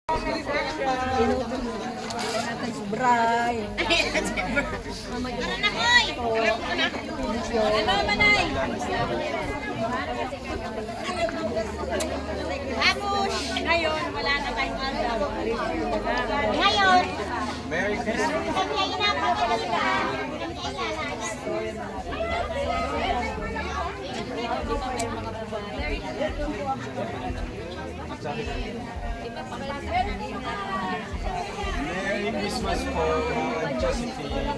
Bray. Ano manay? Vamos! Ngayon, wala na tayong araw. Ngayon, Merry Christmas. kami ay napakaligaan. Merry Christmas po, Josephine.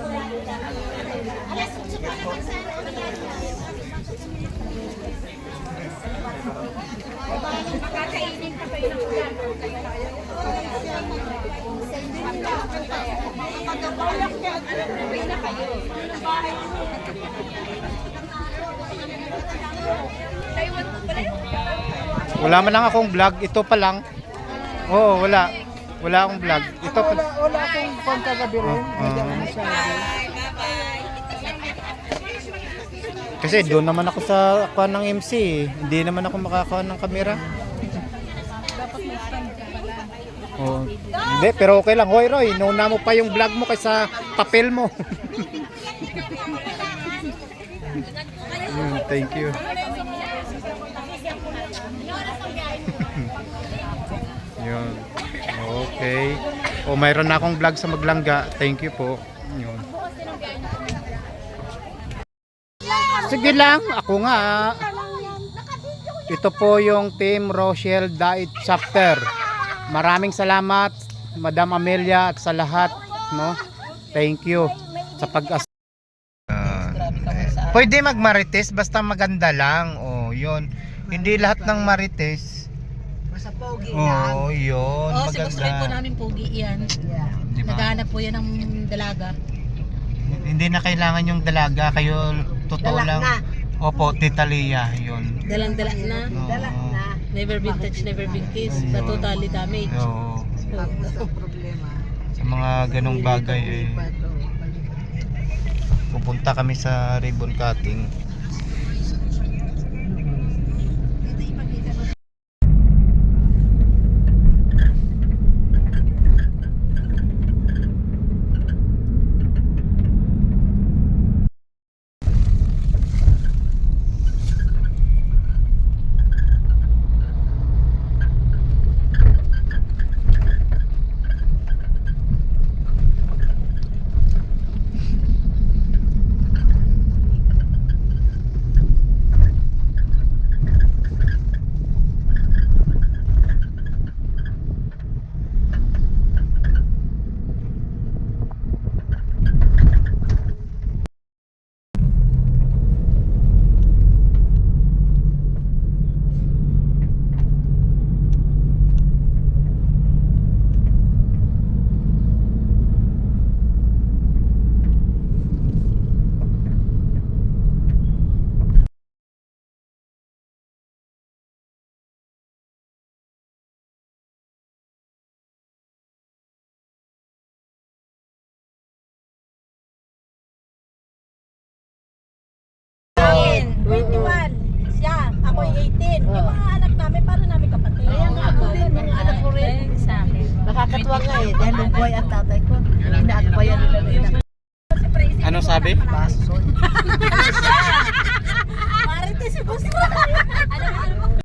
Makakainin pa kayo ng ulan. Uwi na kayo. Taiwan po pala yun. Wala man lang akong vlog, ito pa lang. Oo, wala. Wala akong vlog. Ito pa. Wala akong pagkagabi rin. Hindi ako masyado. Kasi doon naman ako sa kuha ng MC. Hindi naman ako makakuha ng kamera. Oh. Hindi, pero okay lang. Hoy Roy, nauna mo pa yung vlog mo kaysa papel mo. Thank you. Yun. Okay. O mayroon na akong vlog sa Maglangga. Thank you po. Yun. Sige lang, ako nga. Ito po yung Team Rochelle Diet Chapter. Maraming salamat Madam Amelia at sa lahat, no? Thank you sa pag-as. Pwede magmarites basta maganda lang. Oh, 'yun. Hindi lahat ng marites. Basta pogi Oh, 'yun. Oh, gusto po namin pogi yan. Diba? Naghahanap po yan ng dalaga. Hindi na kailangan yung dalaga, kayo totoo lang. Opo, Tita Lia, 'yun. Dalang-dala na. Oo. Never been touched, never been kissed. But totally damaged. Oo. problema. Sa mga ganong bagay pupunta kami sa ribbon cutting. Akin, 21. Siya, ako 18. Yung mga anak namin, para namin kapatid. Kaya nga ako din, mga anak ko rin. Sa akin. Nakakatuwa nga eh. Dahil yung boy at tatay ko, inaakbayan nila nila. Anong sabi? Baso. Marites si Boss. Alam